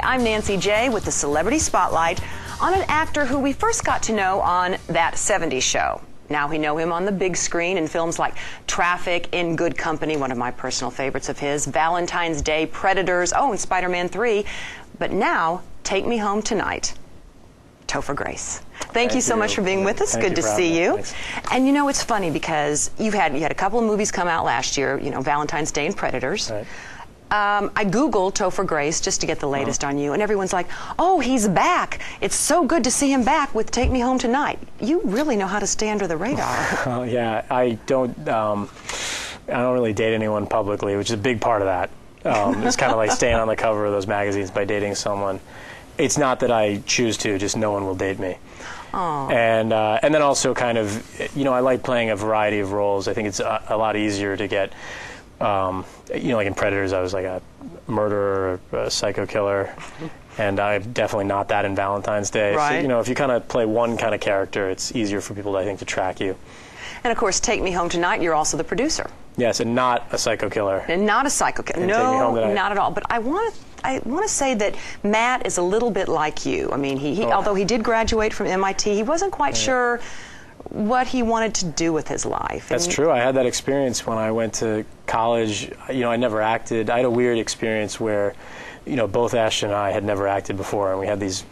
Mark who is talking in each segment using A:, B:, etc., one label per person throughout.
A: I'm Nancy J with the Celebrity Spotlight on an actor who we first got to know on That 70s Show. Now we know him on the big screen in films like Traffic, In Good Company, one of my personal favorites of his, Valentine's Day, Predators, and Spider-Man 3. But now, Take Me Home Tonight. Topher Grace. Thank you so much for being with us. Good to see you.
B: Thanks.
A: And you know, it's funny because you had a couple of movies come out last year, Valentine's Day and Predators.
B: Right.
A: I Googled Topher Grace just to get the latest on you, and everyone's like, oh, he's back. It's so good to see him back with Take Me Home Tonight. You really know how to stay under the radar.
B: Yeah, I don't really date anyone publicly, which is a big part of that. It's kind of like staying on the cover of those magazines by dating someone. It's not that I choose to, just no one will date me.
A: Aww.
B: And then also kind of, I like playing a variety of roles. I think it's a lot easier to get, like in Predators, I was like a murderer, a psycho killer, and I'm definitely not that in Valentine's Day.
A: Right.
B: So, if you kind of play one kind of character, it's easier for people, I think, to track you.
A: And of course, Take Me Home Tonight, you're also the producer.
B: Yes, and not a psycho killer.
A: And not a psycho killer. No, not at all. But I want to say that Matt is a little bit like you. I mean, although he did graduate from MIT, he wasn't quite sure what he wanted to do with his life.
B: That's true. I had that experience when I went to college. I never acted. I had a weird experience where, both Ashton and I had never acted before, and we had these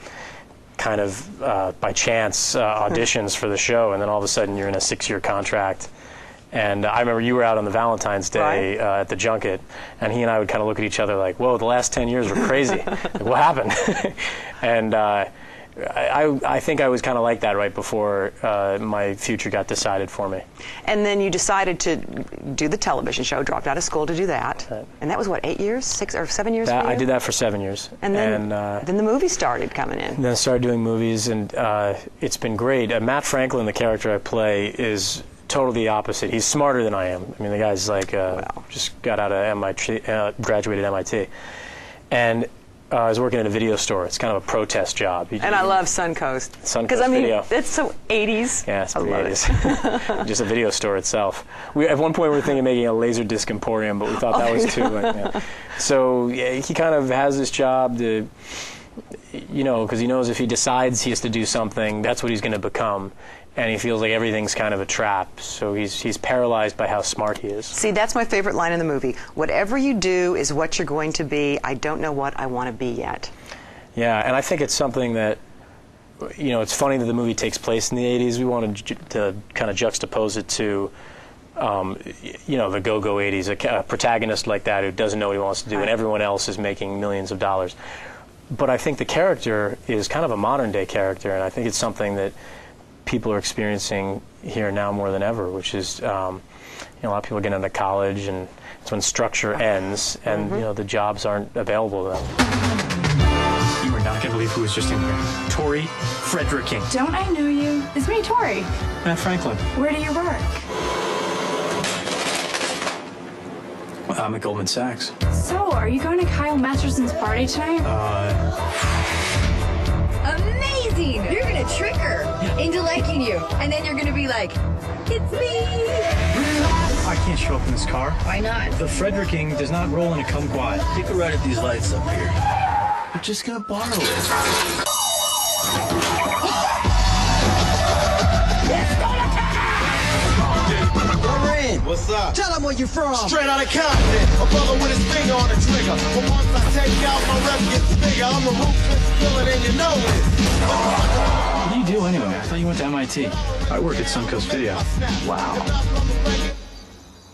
B: kind of by chance auditions for the show, and then all of a sudden you're in a 6-year contract. And I remember you were out on the Valentine's Day at the junket, and he and I would kind of look at each other like, whoa, the last 10 years were crazy. Like, what happened? And I think I was kind of like that right before my future got decided for me.
A: And then you decided to do the television show, dropped out of school to do that.
B: Right.
A: And that was, what, 8 years? 6 or 7 years for you?
B: I did that for 7 years.
A: And then the movie started coming in.
B: Then I started doing movies, and it's been great. Matt Franklin, the character I play, is totally the opposite. He's smarter than I am. I mean, the guy's like, just got out of MIT, graduated MIT. And I was working at a video store. It's kind of a protest job.
A: And I love Suncoast.
B: Suncoast
A: because, I mean,
B: Video.
A: it's so 80s.
B: Yeah, it's pretty 80s. Just a video store itself. At one point we were thinking of making a Laserdisc emporium, but we thought that was too... So yeah, he kind of has this job to... because he knows if he decides he has to do something, that's what he's going to become. And he feels like everything's kind of a trap. So he's paralyzed by how smart he is.
A: See, that's my favorite line in the movie. Whatever you do is what you're going to be. I don't know what I want to be yet.
B: Yeah, and I think it's something that, it's funny that the movie takes place in the 80s. We wanted to kind of juxtapose it to, the go-go 80s, a protagonist like that who doesn't know what he wants to do, and everyone else is making millions of dollars. But I think the character is kind of a modern-day character, and I think it's something that people are experiencing here now more than ever, which is, a lot of people get into college, and it's when structure ends, and the jobs aren't available to them.
C: You are not going to believe who was just in here. Tori Fredericking.
D: Don't I know you? It's me, Tori.
C: Matt Franklin.
D: Where do you work?
C: I'm at Goldman Sachs.
D: So, are you going to Kyle Masterson's party tonight?
E: Amazing! You're gonna trick her into liking you, and then you're gonna be like, it's me!
C: I can't show up in this car.
E: Why not?
C: The Fredericking does not roll in a kumquat.
F: Take a ride at these lights up here. We're just gonna borrow it.
G: What's up?
F: Tell them where you're from.
G: Straight out of Compton, a brother with his finger on the trigger. But once I take out, my rep gets bigger. I'm a ruthless villain and you know it.
C: What do you do anyway? I thought you went to MIT. I work at Suncoast Video. Wow.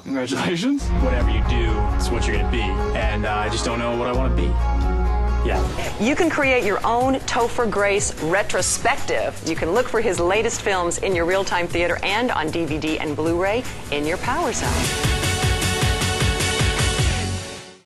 C: Congratulations. Whatever you do, it's what you're going to be. And I just don't know what I want to be. Yeah.
A: You can create your own Topher Grace retrospective. You can look for his latest films in your real-time theater and on DVD and Blu-ray in your Power Zone.